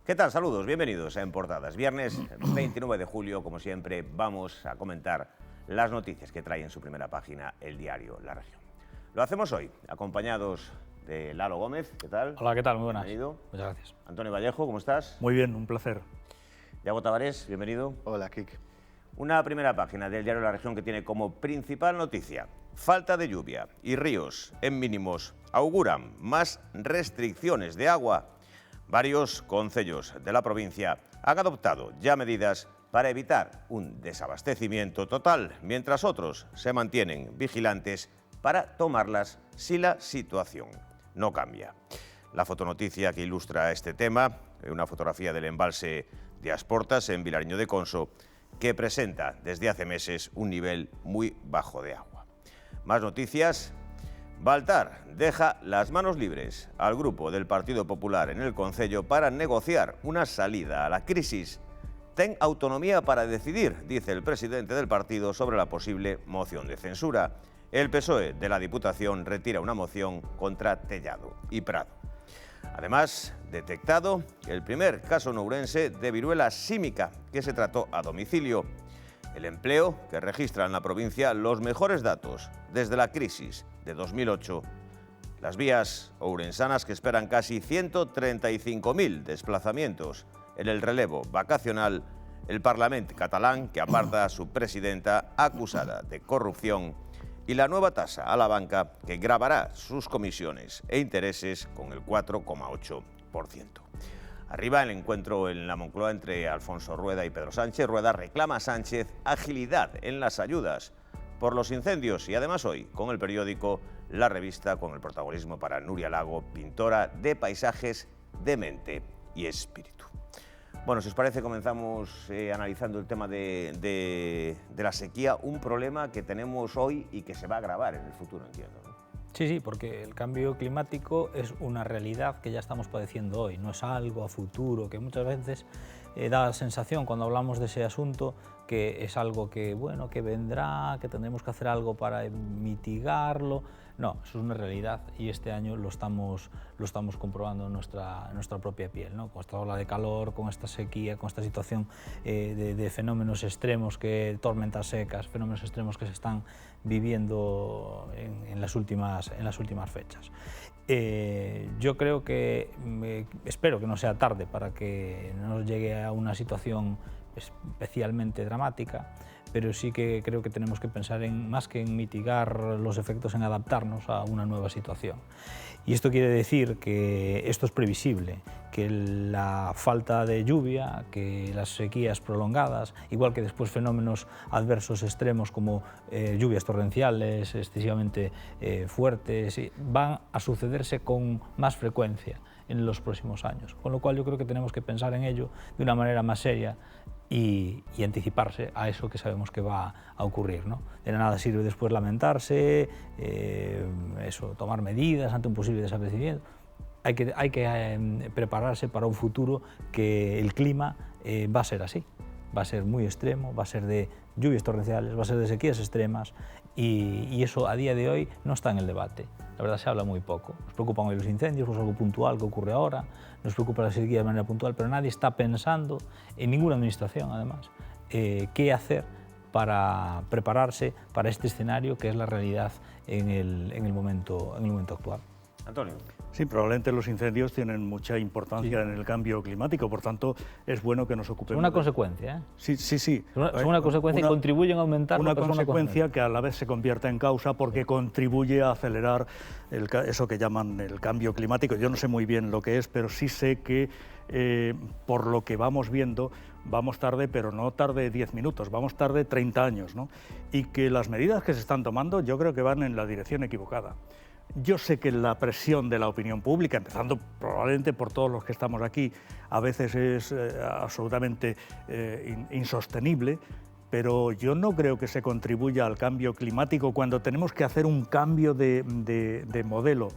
¿Qué tal? Saludos, bienvenidos a En Portadas. Viernes 29 de julio, como siempre, vamos a comentar las noticias que trae en su primera página el diario La Región. Lo hacemos hoy, acompañados de Lalo Gómez. ¿Qué tal? Hola, ¿qué tal? Muy buenas. Bienvenido. Muchas gracias. Antonio Vallejo, ¿cómo estás? Muy bien, un placer. Yago Tavares, bienvenido. Hola, Kik. Una primera página del diario La Región que tiene como principal noticia: falta de lluvia y ríos en mínimos auguran más restricciones de agua. Varios concellos de la provincia han adoptado ya medidas para evitar un desabastecimiento total, mientras otros se mantienen vigilantes para tomarlas si la situación no cambia. La fotonoticia que ilustra este tema, una fotografía del embalse de Asportas en Vilariño de Conso, que presenta desde hace meses un nivel muy bajo de agua. Más noticias. Baltar deja las manos libres al grupo del Partido Popular en el Concello para negociar una salida a la crisis. Ten autonomía para decidir, dice el presidente del partido sobre la posible moción de censura. El PSOE de la Diputación retira una moción contra Tellado y Prado. Además, detectado el primer caso en Ourense de viruela símica que se trató a domicilio. El empleo que registra en la provincia los mejores datos desde la crisis de 2008. Las vías ourensanas que esperan casi 135.000 desplazamientos en el relevo vacacional. El Parlamento catalán que aparta a su presidenta acusada de corrupción. Y la nueva tasa a la banca que gravará sus comisiones e intereses con el 4,8%. Arriba el encuentro en la Moncloa entre Alfonso Rueda y Pedro Sánchez. Rueda reclama a Sánchez agilidad en las ayudas por los incendios y además hoy con el periódico La Revista con el protagonismo para Nuria Lago, pintora de paisajes de mente y espíritu. Bueno, si os parece comenzamos analizando el tema de la sequía, un problema que tenemos hoy y que se va a agravar en el futuro, entiendo, ¿no? Sí, porque el cambio climático es una realidad que ya estamos padeciendo hoy, no es algo a futuro, que muchas veces da la sensación cuando hablamos de ese asunto que es algo que, bueno, que vendrá, que tendremos que hacer algo para mitigarlo. No, eso es una realidad y este año lo estamos comprobando en nuestra propia piel, ¿no? Con esta ola de calor, con esta sequía, con esta situación de fenómenos extremos, tormentas secas, fenómenos extremos que se están viviendo en las últimas fechas. Yo creo que, espero que no sea tarde para que no nos llegue a una situación especialmente dramática, pero sí que creo que tenemos que pensar más que en mitigar los efectos, en adaptarnos a una nueva situación. Y esto quiere decir que esto es previsible, que la falta de lluvia, que las sequías prolongadas, igual que después fenómenos adversos extremos como lluvias torrenciales excesivamente fuertes, van a sucederse con más frecuencia en los próximos años. Con lo cual yo creo que tenemos que pensar en ello de una manera más seria y anticiparse a eso que sabemos que va a ocurrir, ¿no? De nada sirve después lamentarse, tomar medidas ante un posible desabastecimiento. Hay que prepararse para un futuro que el clima va a ser así, va a ser muy extremo, va a ser de lluvias torrenciales, va a ser de sequías extremas y eso a día de hoy no está en el debate. La verdad se habla muy poco. Nos preocupan hoy los incendios, pues algo puntual que ocurre ahora, nos preocupa la sequía de manera puntual, pero nadie está pensando, en ninguna administración además, qué hacer para prepararse para este escenario que es la realidad en el momento actual. Antonio. Sí, probablemente los incendios tienen mucha importancia en el cambio climático, por tanto es bueno que nos ocupemos. Una consecuencia, ¿eh? Sí. Son una consecuencia y contribuyen a aumentar. Una consecuencia que a la vez se convierte en causa porque contribuye a acelerar eso que llaman el cambio climático. Yo no sé muy bien lo que es, pero sí sé que por lo que vamos viendo vamos tarde, pero no tarde 10 minutos, vamos tarde 30 años, ¿no? Y que las medidas que se están tomando yo creo que van en la dirección equivocada. Yo sé que la presión de la opinión pública, empezando probablemente por todos los que estamos aquí, a veces es absolutamente insostenible, pero yo no creo que se contribuya al cambio climático cuando tenemos que hacer un cambio de modelo.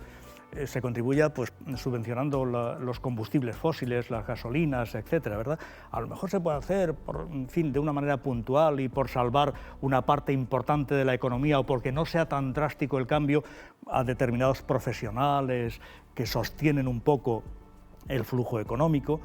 Se contribuya pues, subvencionando los combustibles fósiles, las gasolinas, etcétera, ¿verdad? A lo mejor se puede hacer, de una manera puntual y por salvar una parte importante de la economía o porque no sea tan drástico el cambio a determinados profesionales que sostienen un poco el flujo económico,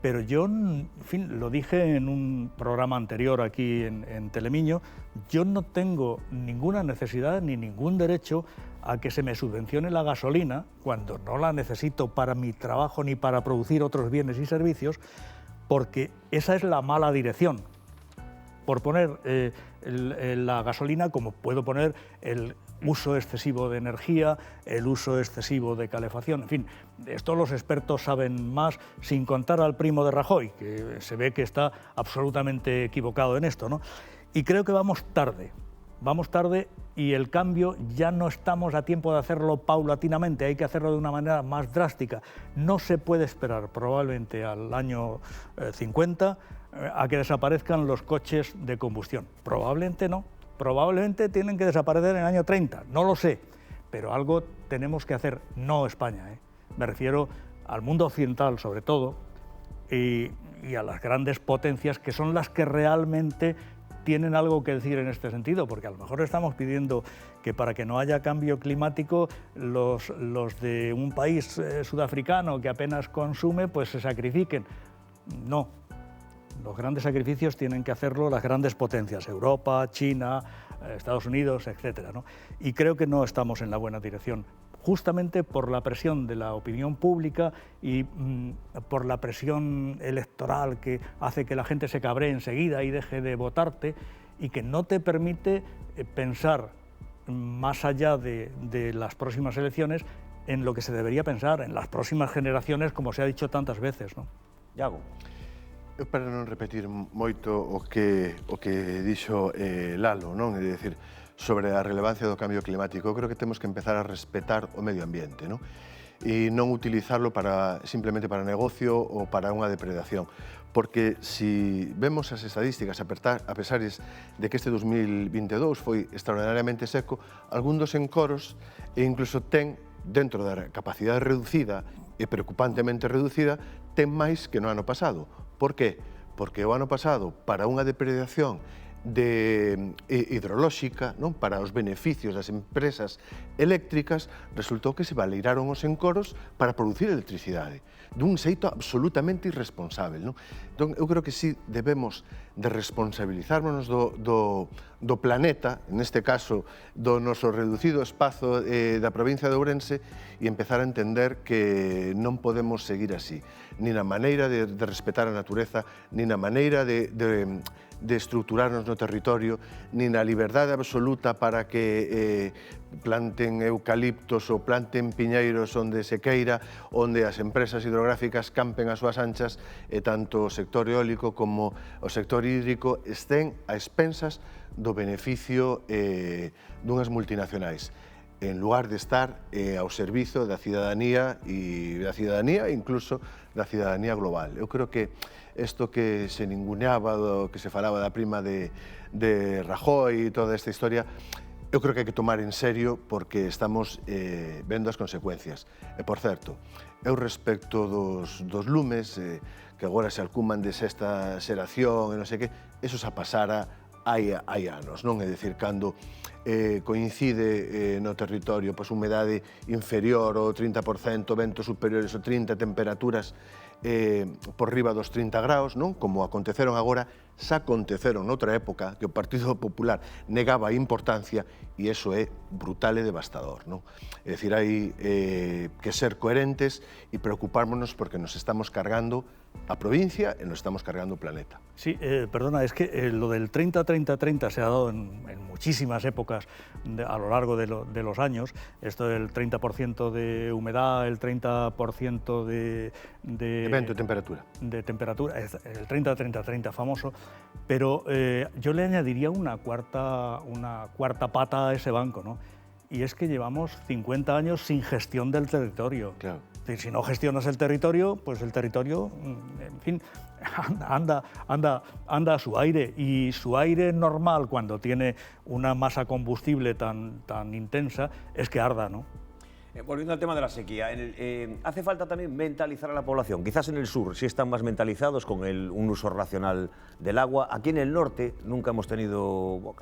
Pero yo, en fin, lo dije en un programa anterior aquí en Telemiño, yo no tengo ninguna necesidad ni ningún derecho a que se me subvencione la gasolina cuando no la necesito para mi trabajo ni para producir otros bienes y servicios, porque esa es la mala dirección. Por poner la gasolina, como puedo poner el uso excesivo de energía, el uso excesivo de calefacción, en fin, esto los expertos saben más, sin contar al primo de Rajoy, que se ve que está absolutamente equivocado en esto, ¿no? Y creo que vamos tarde y el cambio ya no estamos a tiempo de hacerlo paulatinamente, hay que hacerlo de una manera más drástica. No se puede esperar probablemente al año 50 a que desaparezcan los coches de combustión. Probablemente no. Probablemente tienen que desaparecer en el año 30, no lo sé, pero algo tenemos que hacer, no España, me refiero al mundo occidental sobre todo y a las grandes potencias que son las que realmente tienen algo que decir en este sentido, porque a lo mejor estamos pidiendo que para que no haya cambio climático los de un país sudafricano que apenas consume pues se sacrifiquen. No. Los grandes sacrificios tienen que hacerlo las grandes potencias, Europa, China, Estados Unidos, etcétera, ¿no? Y creo que no estamos en la buena dirección, justamente por la presión de la opinión pública y por la presión electoral que hace que la gente se cabree enseguida y deje de votarte y que no te permite pensar más allá de las próximas elecciones en lo que se debería pensar en las próximas generaciones, como se ha dicho tantas veces, ¿no? Iago. Eu, para non repetir moito o que dixo Lalo, non? É dicir, sobre a relevancia do cambio climático, eu creo que temos que empezar a respetar o medio ambiente, non? E non utilizarlo simplemente para negocio ou para unha depredación. Porque si vemos as estadísticas, a pesar de que este 2022 foi extraordinariamente seco, algún dos encoros incluso ten, dentro da capacidade reducida e preocupantemente reducida, ten máis que no ano pasado. Por qué? Porque o ano pasado, para unha depredación hidrolóxica, non? Para os beneficios das empresas eléctricas, resultou que se baleiraron os encoros para producir electricidade, dun xeito absolutamente irresponsável, non? Entón, eu creo que sí debemos de responsabilizarnos do planeta, neste caso, do noso reducido espazo da provincia de Ourense, e empezar a entender que non podemos seguir así, ni na maneira de respetar a natureza, ni na maneira de estructurarnos no territorio, ni na liberdade absoluta para que planten eucaliptos ou planten piñeiros onde se queira, onde as empresas hidrográficas campen as súas anchas e tanto o sector eólico como o sector hídrico estén a expensas do beneficio dunhas multinacionais, en lugar de estar ao servizo da cidadanía e incluso da cidadanía global. Eu creo que isto que se ninguneaba, que se falaba da prima de Rajoy e toda esta historia, eu creo que hai que tomar en serio porque estamos vendo as consecuencias. E, por certo, eu respecto dos lumes, que agora se alcuman de sexta xeración e non sei que, eso xa pasara hai anos, non? É dicir, cando coincide no territorio humedade inferior ao 30%, ventos superiores ao 30%, temperaturas por riba dos 30 graus, non? Como aconteceron agora, xa aconteceron noutra época que o Partido Popular negaba a importancia e iso é brutal e devastador, non? É dicir, hai que ser coherentes e preocupármonos porque nos estamos cargando a provincia e nos estamos cargando o planeta. Sí, perdona, es que lo del 30-30-30 se ha dado en muchísimas épocas a lo largo de los años. Esto del 30% de humedad, el 30% de viento y temperatura. De temperatura, el 30-30-30 famoso. Pero yo le añadiría una cuarta pata a ese banco, ¿no? Y es que llevamos 50 años sin gestión del territorio. Claro. Es decir, si no gestionas el territorio, pues el territorio, en fin, anda a su aire. Y su aire normal, cuando tiene una masa combustible tan intensa, es que arda, ¿no? Volviendo al tema de la sequía, hace falta también mentalizar a la población. Quizás en el sur sí están más mentalizados con un uso racional del agua. Aquí en el norte casi nunca hemos tenido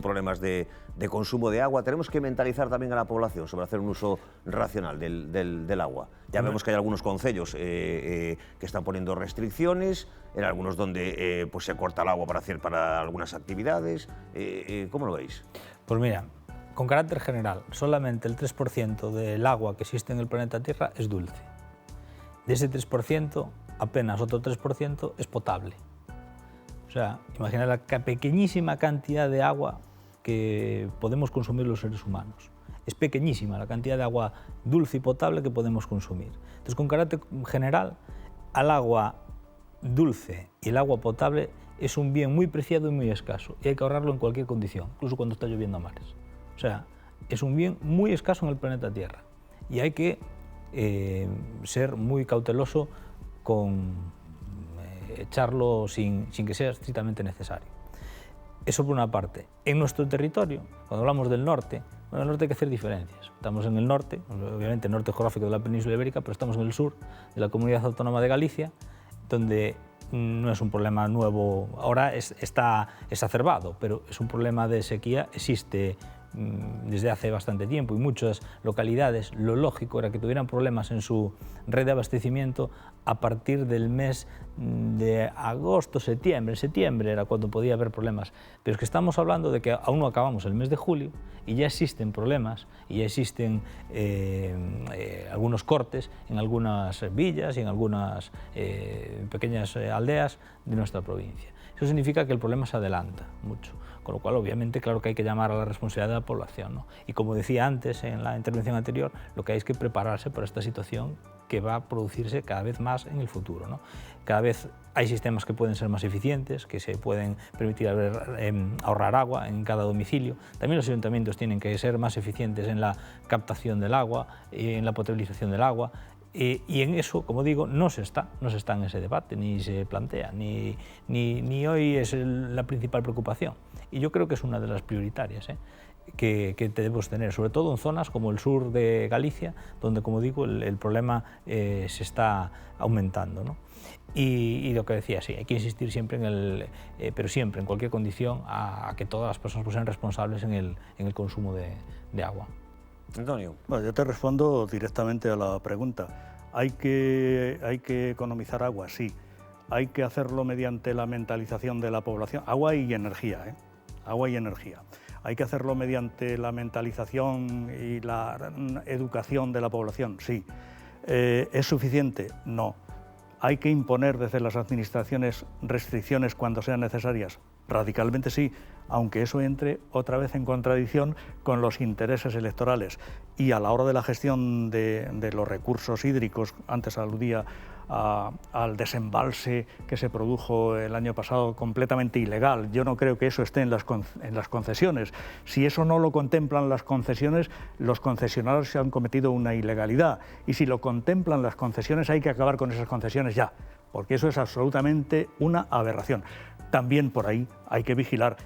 problemas de consumo de agua. Tenemos que mentalizar también a la población sobre hacer un uso racional del agua. Ya vemos que hay algunos concellos que están poniendo restricciones, en algunos donde pues se corta el agua para algunas actividades. ¿Cómo lo veis? Pues mira, con carácter general, solamente el 3% del agua que existe en el planeta Tierra es dulce. De ese 3%, apenas otro 3% es potable. O sea, imagina la pequeñísima cantidad de agua que podemos consumir los seres humanos. Es pequeñísima la cantidad de agua dulce y potable que podemos consumir. Entonces, con carácter general, al agua dulce y el agua potable es un bien muy preciado y muy escaso, y hay que ahorrarlo en cualquier condición, incluso cuando está lloviendo a mares. O sea, es un bien muy escaso en el planeta Tierra y hay que ser muy cauteloso con echarlo sin que sea estrictamente necesario. Eso por una parte. En nuestro territorio, cuando hablamos del norte, bueno, en el norte hay que hacer diferencias. Estamos en el norte, obviamente el norte geográfico de la península ibérica, pero estamos en el sur de la Comunidad Autónoma de Galicia, donde no es un problema nuevo, ahora está exacerbado, pero es un problema de sequía, existe desde hace bastante tiempo, y muchas localidades lo lógico era que tuvieran problemas en su red de abastecimiento a partir del mes de agosto, septiembre. Septiembre era cuando podía haber problemas, pero es que estamos hablando de que aún no acabamos el mes de julio y ya existen problemas y ya existen algunos cortes en algunas villas y en algunas pequeñas aldeas de nuestra provincia. Eso significa que el problema se adelanta mucho, con lo cual obviamente claro que hay que llamar a la responsabilidad de la población, ¿no? Y como decía antes en la intervención anterior, lo que hay es que prepararse para esta situación que va a producirse cada vez más en el futuro, ¿no? Cada vez hay sistemas que pueden ser más eficientes, que se pueden permitir ahorrar agua en cada domicilio. También los ayuntamientos tienen que ser más eficientes en la captación del agua, en la potabilización del agua. Y en eso, como digo, no se está en ese debate, ni se plantea, ni hoy es la principal preocupación. Y yo creo que es una de las prioritarias que debemos tener, sobre todo en zonas como el sur de Galicia, donde, como digo, el problema se está aumentando, ¿no? Y lo que decía, sí, hay que insistir siempre pero siempre, en cualquier condición, a que todas las personas sean responsables en el consumo de agua. Antonio. Bueno, yo te respondo directamente a la pregunta. ¿Hay que economizar agua? Sí. ¿Hay que hacerlo mediante la mentalización de la población? Agua y energía, ¿eh? Agua y energía. ¿Hay que hacerlo mediante la mentalización y la educación de la población? Sí. ¿Es suficiente? No. ¿Hay que imponer desde las administraciones restricciones cuando sean necesarias? Radicalmente sí, aunque eso entre otra vez en contradicción con los intereses electorales. Y a la hora de la gestión de los recursos hídricos, antes aludía al desembalse que se produjo el año pasado completamente ilegal. Yo no creo que eso esté en las concesiones. Si eso no lo contemplan las concesiones, los concesionarios han cometido una ilegalidad. Y si lo contemplan las concesiones, hay que acabar con esas concesiones ya, porque eso es absolutamente una aberración. También por ahí hay que vigilar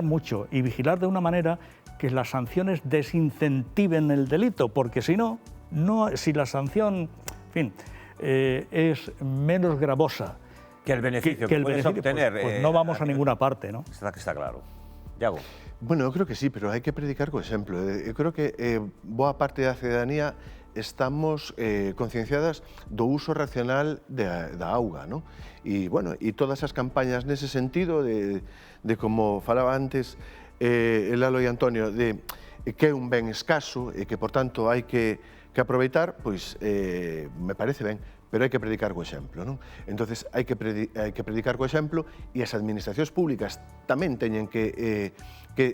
mucho y vigilar de una manera que las sanciones desincentiven el delito, porque si no, si la sanción, en fin, es menos gravosa que el beneficio que puedes obtener, pues no vamos a ninguna parte, ¿no? Está claro. Iago. Bueno, eu creo que sí, pero hai que predicar co exemplo. Eu creo que boa parte da ciudadanía estamos concienciadas do uso racional da auga, ¿no? E, bueno, e todas as campañas nese sentido de como falaba antes Lalo e Antonio, de que é un ben escaso e que, por tanto, hai que aproveitar, pois me parece ben, pero hai que predicar co exemplo, non? Entonces, hai que predicar co exemplo e as administracións públicas tamén teñen que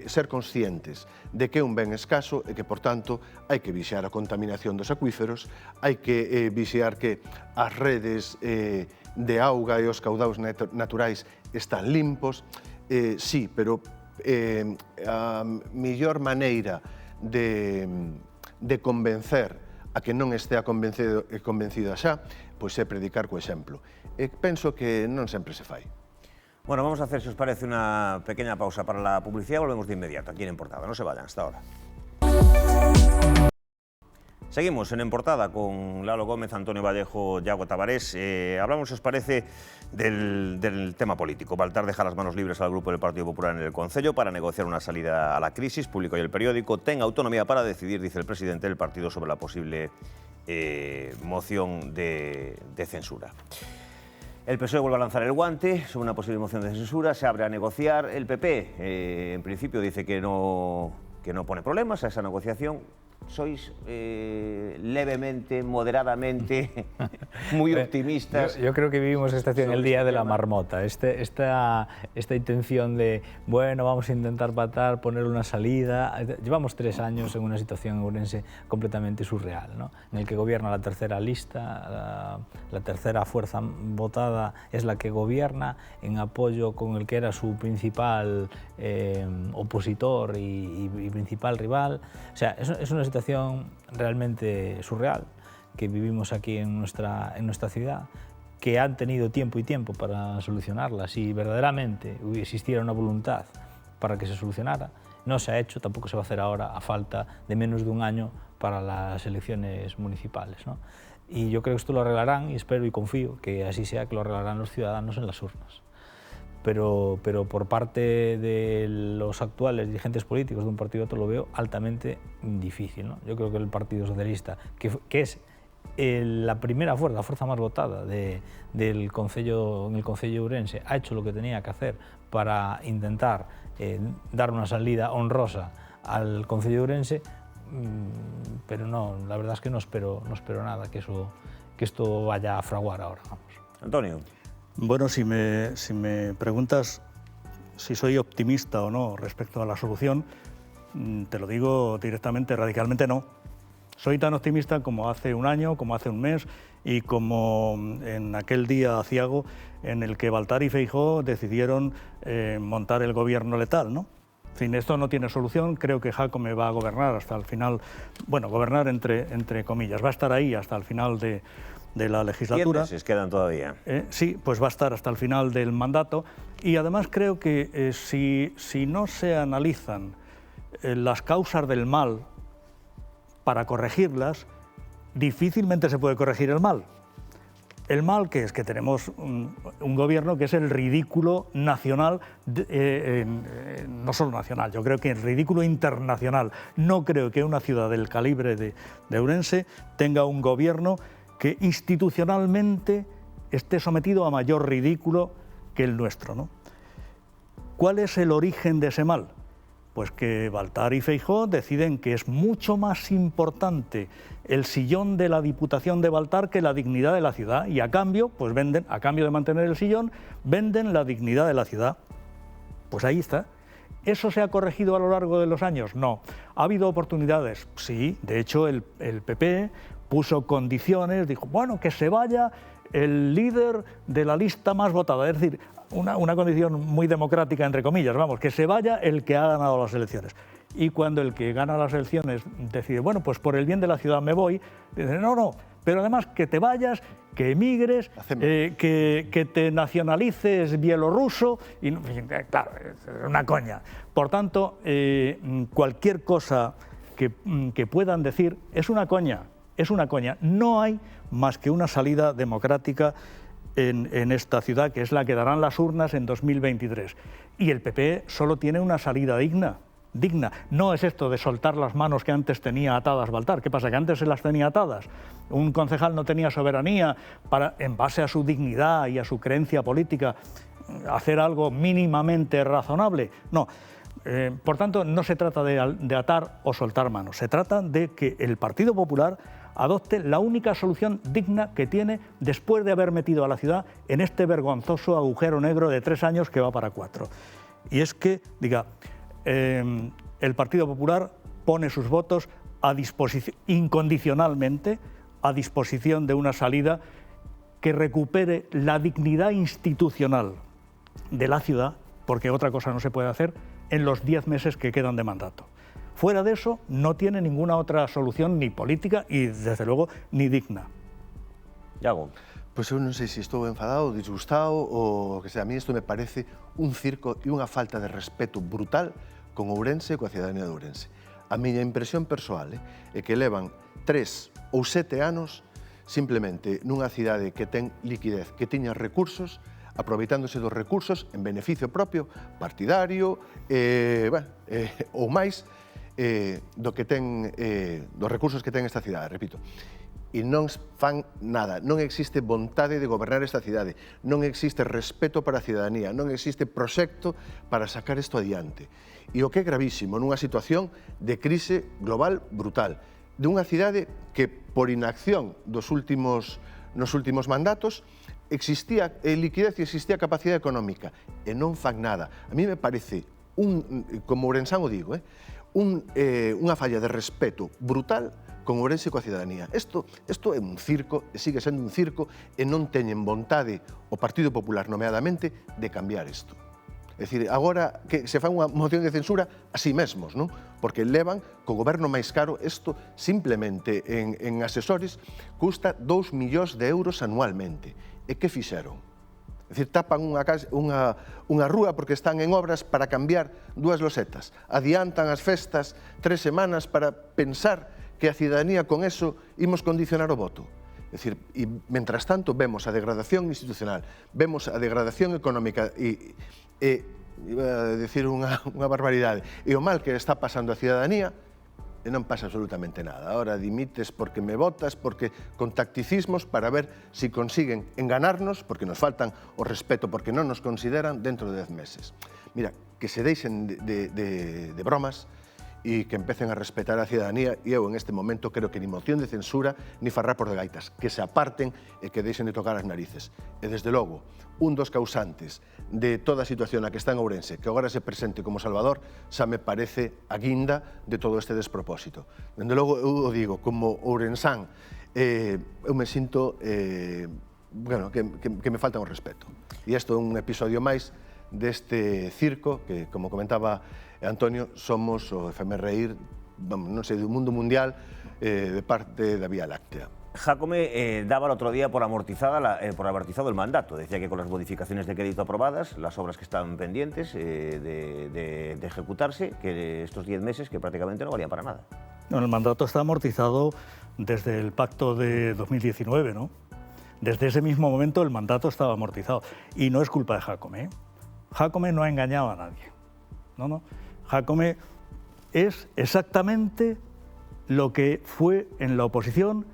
ser conscientes de que é un ben escaso e que, por tanto, hai que vixiar a contaminación dos acuíferos, hai que vixiar que as redes de auga e os caudaus naturais están limpos. Sí, pero a mellor maneira de convencer a que non estea convencida xa, pois é predicar co exemplo. E penso que non sempre se fai. Bueno, vamos a hacer, si os parece, una pequeña pausa para la publicidad. Volvemos de inmediato aquí en Portada. No se vayan, hasta ahora. Seguimos en Portada con Lalo Gómez, Antonio Vallejo, Yago Tavares. Hablamos, si os parece, del tema político. Baltar deja las manos libres al grupo del Partido Popular en el Concello para negociar una salida a la crisis. Publicó hoy el periódico. Ten autonomía para decidir, dice el presidente del partido, sobre la posible moción de censura. El PSOE vuelve a lanzar el guante sobre una posible moción de censura. Se abre a negociar. El PP, en principio, dice que no pone problemas a esa negociación. Sois levemente, moderadamente, muy optimistas. Yo creo que vivimos esta situación el día de la marmota. Esta intención de, bueno, vamos a intentar patar, poner una salida. Llevamos 3 años en una situación en Ourense completamente surreal, ¿no? En el que gobierna la tercera lista, la tercera fuerza votada es la que gobierna, en apoyo con el que era su principal opositor y principal rival. O sea, es una situación realmente surreal que vivimos aquí en nuestra ciudad, que han tenido tiempo y tiempo para solucionarla. Si verdaderamente existiera una voluntad para que se solucionara, no se ha hecho, tampoco se va a hacer ahora, a falta de menos de un año para las elecciones municipales, ¿no? Y yo creo que esto lo arreglarán, y espero y confío que así sea, que lo arreglarán los ciudadanos en las urnas. Pero por parte de los actuales dirigentes políticos de un partido a otro lo veo altamente difícil, ¿no? Yo creo que el Partido Socialista, que es la primera fuerza, la fuerza más votada del Concello, en el Concello de Ourense, ha hecho lo que tenía que hacer para intentar dar una salida honrosa al Concello de Ourense, pero no, la verdad es que no espero nada que esto vaya a fraguar ahora. Vamos. Antonio. Bueno, si me preguntas si soy optimista o no respecto a la solución, te lo digo directamente, radicalmente no. Soy tan optimista como hace un año, como hace un mes y como en aquel día aciago en el que Baltar y Feijóo decidieron montar el gobierno letal, ¿no? En fin, esto no tiene solución. Creo que Jácome va a gobernar hasta el final, bueno, gobernar entre comillas, va a estar ahí hasta el final de la legislatura. 10 meses quedan todavía. Sí, pues va a estar hasta el final del mandato. Y además creo que si no se analizan las causas del mal para corregirlas, difícilmente se puede corregir el mal. El mal que es que tenemos un gobierno que es el ridículo nacional, no solo nacional, yo creo que el ridículo internacional. No creo que una ciudad del calibre de Ourense tenga un gobierno que institucionalmente esté sometido a mayor ridículo que el nuestro, ¿no? ¿Cuál es el origen de ese mal? Pues que Baltar y Feijóo deciden que es mucho más importante el sillón de la Diputación de Baltar que la dignidad de la ciudad, y a cambio, pues venden, a cambio de mantener el sillón, venden la dignidad de la ciudad. Pues ahí está. ¿Eso se ha corregido a lo largo de los años? No. ¿Ha habido oportunidades? Sí. De hecho, el PP puso condiciones, dijo, bueno, que se vaya el líder de la lista más votada, es decir, una condición muy democrática, entre comillas, vamos, que se vaya el que ha ganado las elecciones. Y cuando el que gana las elecciones decide, bueno, pues por el bien de la ciudad me voy, dice, no, pero además que te vayas, que emigres, que te nacionalices bielorruso, y claro, es una coña. Por tanto, cualquier cosa que puedan decir es una coña. Es una coña. No hay más que una salida democrática en esta ciudad, que es la que darán las urnas en 2023. Y el PP solo tiene una salida digna. No es esto de soltar las manos que antes tenía atadas Baltar. ¿Qué pasa? Que antes se las tenía atadas. Un concejal no tenía soberanía para, en base a su dignidad y a su creencia política, hacer algo mínimamente razonable. No. Por tanto, no se trata de atar o soltar manos. Se trata de que el Partido Popular adopte la única solución digna que tiene después de haber metido a la ciudad en este vergonzoso agujero negro de 3 años que va para 4. Y es que, el Partido Popular pone sus votos a disposición, incondicionalmente a disposición de una salida que recupere la dignidad institucional de la ciudad, porque otra cosa no se puede hacer en los 10 meses que quedan de mandato. Fuera de eso, no tiene ninguna otra solución, ni política y, desde luego, ni digna. Yago. Pues eu non sei se estou enfadado, disgustado ou o que sea. A mí isto me parece un circo e unha falta de respeto brutal con Ourense e coa cidadanía de Ourense. a miña impresión persoal é que levan 3 ou 7 anos simplemente nunha cidade que ten liquidez, que tiña recursos, aproveitándose dos recursos en beneficio propio, partidario, ou máis, dos recursos que ten esta cidade, repito. E non fan nada, non existe vontade de gobernar esta cidade, non existe respeto para a cidadanía, non existe proxecto para sacar isto adiante. E o que é gravísimo nunha situación de crise global brutal, dunha cidade que por inacción nos últimos mandatos existía liquidez e existía capacidade económica e non fan nada. A mí me parece, como ourensán o digo, unha falla de respeto brutal con Ourense e coa cidadanía. Isto é un circo, e sigue sendo un circo, e non teñen vontade o Partido Popular, nomeadamente, de cambiar isto. É dicir, agora que se fan unha moción de censura a sí mesmos, non? Porque levan co goberno máis caro, isto simplemente en asesores custa 2 millóns de euros anualmente. E que fixeron? É dicir, tapan unha rúa porque están en obras para cambiar 2 losetas. Adiantan as festas 3 semanas para pensar que a cidadanía con eso imos condicionar o voto. É dicir, e mentras tanto vemos a degradación institucional, vemos a degradación económica e iba a decir unha barbaridade, e o mal que está pasando a cidadanía, e non pasa absolutamente nada. Ahora dimites porque me votas, porque con tacticismos para ver si consiguen enganarnos, porque nos faltan o respeto, porque non nos consideran dentro de 10 meses. Mira, que se deixen de bromas, e que empecen a respetar a cidadanía, e eu en este momento creo que ni moción de censura ni farrapos de gaitas, que se aparten e que deixen de tocar as narices. E desde logo, un dos causantes de toda a situación na que está en Ourense, que agora se presente como Salvador, xa me parece a guinda de todo este despropósito. Desde logo, eu o digo, como ourensán, eu me sinto, que me falta un respeto. E isto é un episodio máis deste circo que, como comentaba Antonio, somos o FMRIR, non sei, do mundo mundial de parte da Vía Láctea. Jácome daba el otro día por amortizado el mandato. Decía que con las modificaciones de crédito aprobadas, las obras que estaban pendientes de ejecutarse, que estos 10 meses que prácticamente no valían para nada. No, el mandato está amortizado desde el pacto de 2019, ¿no? Desde ese mismo momento el mandato estaba amortizado. Y no es culpa de Jácome, ¿eh? Jácome no ha engañado a nadie. No. Jácome es exactamente lo que fue en la oposición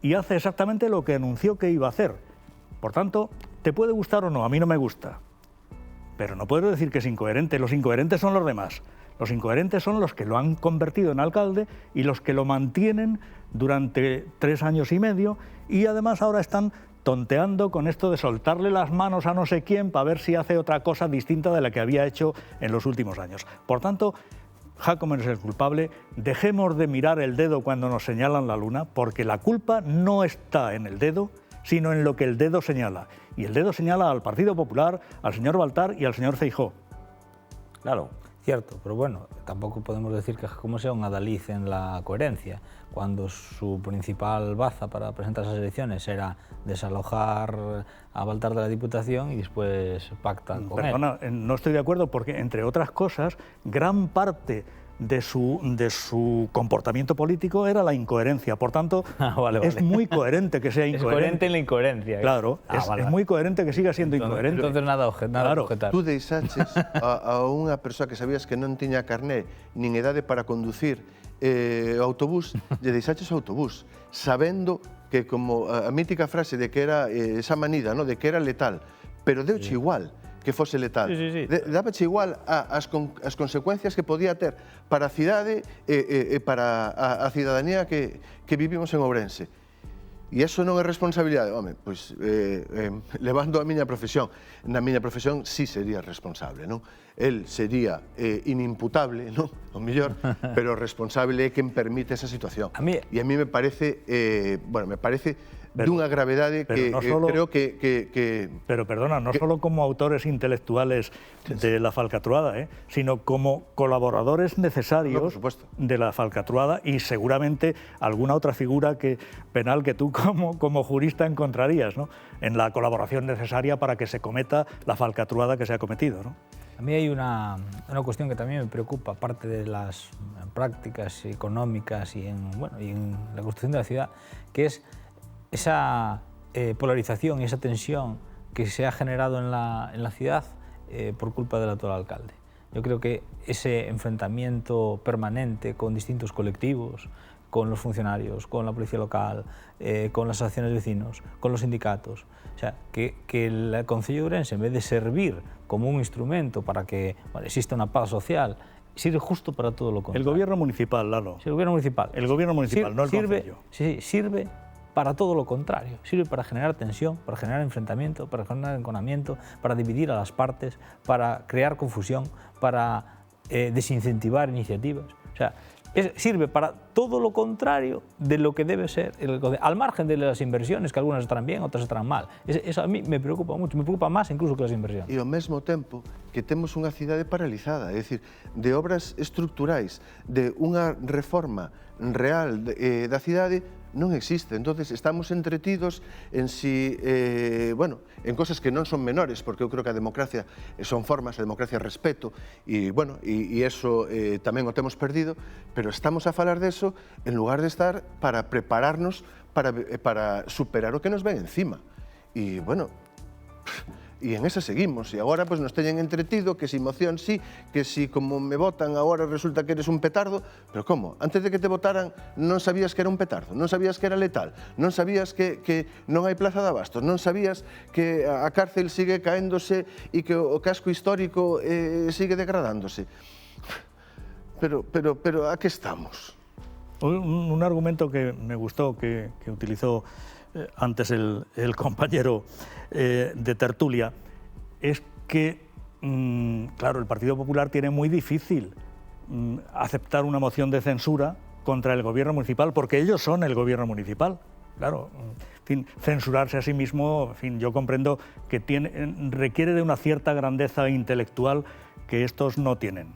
y hace exactamente lo que anunció que iba a hacer. Por tanto, te puede gustar o no, a mí no me gusta. Pero no puedo decir que es incoherente, los incoherentes son los demás. Los incoherentes son los que lo han convertido en alcalde y los que lo mantienen durante 3 años y medio y además ahora están tonteando con esto de soltarle las manos a no sé quién para ver si hace otra cosa distinta de la que había hecho en los últimos años. Por tanto, Jácome no es el culpable, dejemos de mirar el dedo cuando nos señalan la luna, porque la culpa no está en el dedo, sino en lo que el dedo señala. Y el dedo señala al Partido Popular, al señor Baltar y al señor Feijóo. Claro, cierto, pero bueno, tampoco podemos decir que Jácome sea un adalid en la coherencia, cuando su principal baza para presentar esas elecciones era desalojar a Baltar de la Diputación y después pactan con él. No estoy de acuerdo porque, entre otras cosas, gran parte de su comportamiento político era la incoherencia. Por tanto, vale. Es muy coherente que sea incoherente. Es coherente en la incoherencia. Claro, es muy coherente que siga siendo incoherente. Entonces nada claro. Objetar. Tú deixaches a unha persoa que sabías que non tiña carné nin idade para conducir o autobús, lle deixaches o autobús, sabendo que, como a mítica frase de que era esa manida, ¿no? De que era letal, pero deuche igual que fose letal. Sí. Dábache igual as consecuencias que podía ter para a cidade e para a cidadanía que vivimos en Ourense. E iso non é responsabilidade? Home, pois, levando a miña profesión, na miña profesión sí sería responsable, non? El sería inimputable, non? O mellor, pero responsable é quen permite esa situación. E a mí me parece, me parece dunha gravedade que no solo, creo que... Pero perdona, no solo como autores intelectuales de la falcatruada, sino como colaboradores necesarios de la falcatruada y seguramente alguna otra figura penal que tú como jurista encontrarías, ¿no? En la colaboración necesaria para que se cometa la falcatruada que se ha cometido, ¿no? A mí hay una cuestión que también me preocupa, aparte de las prácticas económicas y en la construcción de la ciudad, que es esa polarización y esa tensión que se ha generado en la ciudad por culpa del actual alcalde. Yo creo que ese enfrentamiento permanente con distintos colectivos, con los funcionarios, con la policía local, con las asociaciones de vecinos, con los sindicatos, o sea, que el Concello de Ourense, en vez de servir como un instrumento para que exista una paz social, sirve justo para todo lo contrario. El gobierno municipal, Lalo. Sí, el gobierno municipal. El gobierno municipal, no el Concello. Sí, sirve para todo lo contrario. Sirve para generar tensión, para generar enfrentamiento, para generar enconamiento, para dividir a las partes, para crear confusión, para desincentivar iniciativas. O sea, sirve para todo lo contrario de lo que debe ser, al margen de las inversiones, que algunas estarán bien, otras estarán mal. Eso a mí me preocupa mucho, me preocupa máis incluso que las inversiones. E ao mesmo tempo que temos unha cidade paralizada, é dicir, de obras estructurais, de unha reforma real da cidade, non existe. Entonces estamos entretidos en en cosas que non son menores, porque eu creo que a democracia son formas, a democracia é respeto, e eso tamén o temos perdido, pero estamos a falar deso en lugar de estar para prepararnos para superar o que nos ven encima. E, e en esa seguimos, e agora pues, nos teñen entretido, que si moción sí, que si como me votan agora resulta que eres un petardo, pero como? Antes de que te votaran non sabías que era un petardo, non sabías que era letal, non sabías que non hai plaza de abastos, non sabías que a cárcel sigue caéndose e que o casco histórico sigue degradándose. Pero ¿a qué estamos? Un argumento que me gustó, que utilizó antes el compañero de tertulia, es que, claro, el Partido Popular tiene muy difícil aceptar una moción de censura contra el gobierno municipal, porque ellos son el gobierno municipal. Claro, en fin, censurarse a sí mismo, en fin, yo comprendo que requiere de una cierta grandeza intelectual que estos no tienen.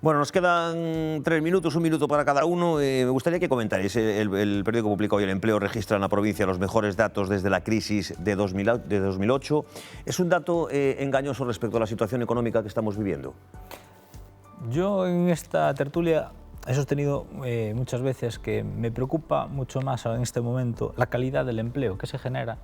Bueno, nos quedan 3 minutos, 1 minuto para cada uno. Me gustaría que comentarais. El periódico publicó hoy El Empleo registra en la provincia los mejores datos desde la crisis de 2008. ¿Es un dato engañoso respecto a la situación económica que estamos viviendo? Yo en esta tertulia he sostenido muchas veces que me preocupa mucho más en este momento la calidad del empleo que se genera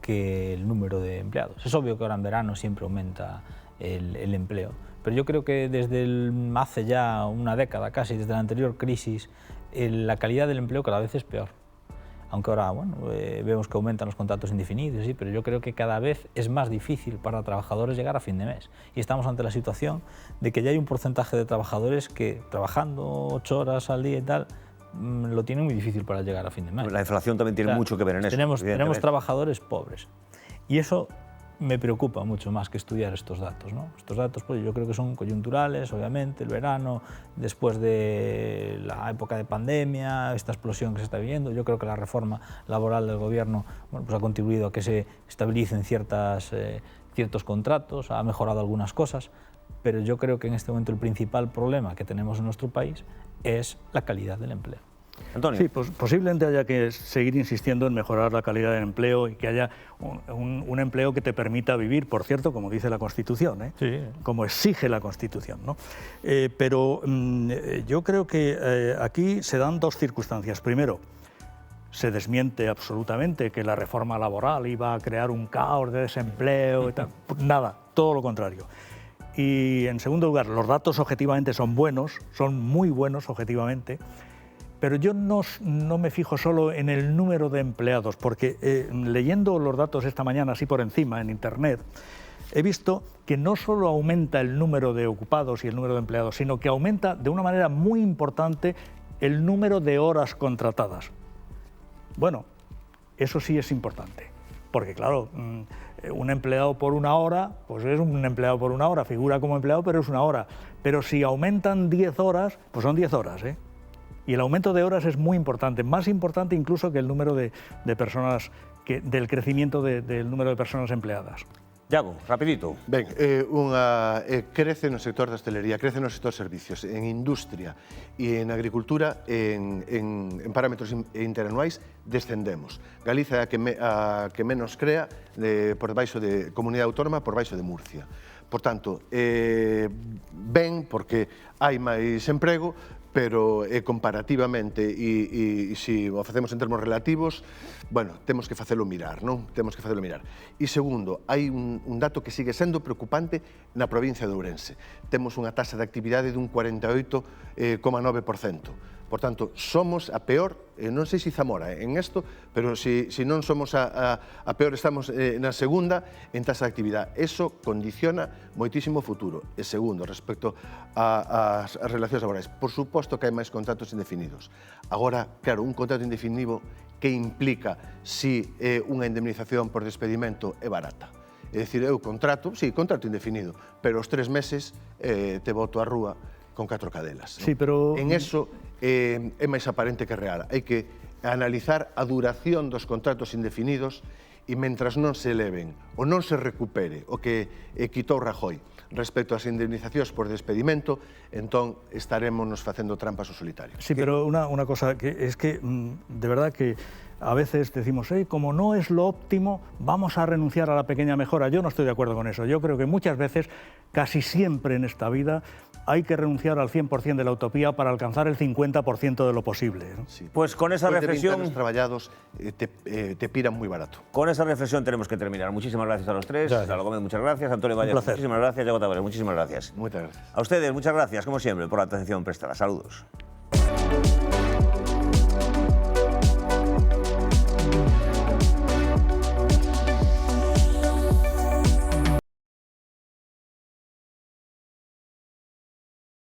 que el número de empleados. Es obvio que ahora en verano siempre aumenta el empleo, pero yo creo que desde hace ya una década casi, desde la anterior crisis, la calidad del empleo cada vez es peor. Aunque ahora vemos que aumentan los contratos indefinidos, sí, pero yo creo que cada vez es más difícil para trabajadores llegar a fin de mes. Y estamos ante la situación de que ya hay un porcentaje de trabajadores que trabajando 8 horas al día y tal, lo tienen muy difícil para llegar a fin de mes. La inflación también tiene mucho que ver en eso. Tenemos trabajadores pobres. Y eso me preocupa mucho más que estudiar estos datos, ¿no? Estos datos pues, yo creo que son coyunturales, obviamente, el verano, después de la época de pandemia, esta explosión que se está viviendo. Yo creo que la reforma laboral del gobierno pues ha contribuido a que se estabilicen ciertos contratos, ha mejorado algunas cosas, pero yo creo que en este momento el principal problema que tenemos en nuestro país es la calidad del empleo. Antonio. Sí, pues posiblemente haya que seguir insistiendo en mejorar la calidad del empleo y que haya un empleo que te permita vivir, por cierto, como dice la Constitución, Sí. Como exige la Constitución, ¿no? Pero yo creo que aquí se dan 2 circunstancias. Primero, se desmiente absolutamente que la reforma laboral iba a crear un caos de desempleo y tal. Nada, todo lo contrario. Y en segundo lugar, los datos objetivamente son buenos, son muy buenos objetivamente, pero yo no me fijo solo en el número de empleados, porque leyendo los datos esta mañana así por encima en Internet, he visto que no solo aumenta el número de ocupados y el número de empleados, sino que aumenta de una manera muy importante el número de horas contratadas. Bueno, eso sí es importante, porque claro, un empleado por 1 hora, pues es un empleado por 1 hora, figura como empleado, pero es 1 hora. Pero si aumentan 10 horas, pues son 10 horas, ¿eh? Y el aumento de horas es muy importante, más importante incluso que el número de personas, del crecimiento del número de personas empleadas. Iago, rapidito. Ben, crece no sector da hostelería, crece no sector servicios, en industria e en agricultura, en parámetros interanuais, descendemos. Galiza é a que menos crea por baixo de Comunidade Autónoma, por baixo de Murcia. Por tanto, ben porque hai máis emprego, pero comparativamente e se o facemos en termos relativos, bueno, temos que facelo mirar, non? Temos que facelo mirar. E segundo, hai un dato que sigue sendo preocupante na provincia de Ourense. Temos unha taxa de actividade dun 48,9%. Por tanto, somos a peor, non sei se Zamora en isto, pero se non somos a peor, estamos na segunda en taxa de actividade. Eso condiciona moitísimo o futuro. E segundo, respecto ás relacións laborais, por suposto que hai máis contratos indefinidos. Agora, claro, un contrato indefinido que implica si unha indemnización por despedimento é barata. É dicir, eu contrato, sí, contrato indefinido, pero aos 3 meses te boto á rúa con 4 cadelas. Sí, pero... En eso é máis aparente que real. Hai que analizar a duración dos contratos indefinidos e mentras non se eleven ou non se recupere o que quitou Rajoy respecto ás indemnizacións por despedimento, entón estaremos nos facendo trampas ao solitario. Sí, pero una cosa que es que de verdad que a veces decimos, como no es lo óptimo, vamos a renunciar a la pequeña mejora. Yo no estoy de acuerdo con eso. Yo creo que muchas veces, casi siempre en esta vida, hay que renunciar al 100% de la utopía para alcanzar el 50% de lo posible, ¿no? Sí. Pues con esa reflexión... 20 anos traballados te piran muy barato. Con esa reflexión tenemos que terminar. Muchísimas gracias a los tres. Salva Gómez, muchas gracias. Antonio Valle, muchísimas gracias. Yago Tavares, muchísimas gracias. Muchas gracias. A ustedes, muchas gracias, como siempre, por la atención prestada. Saludos.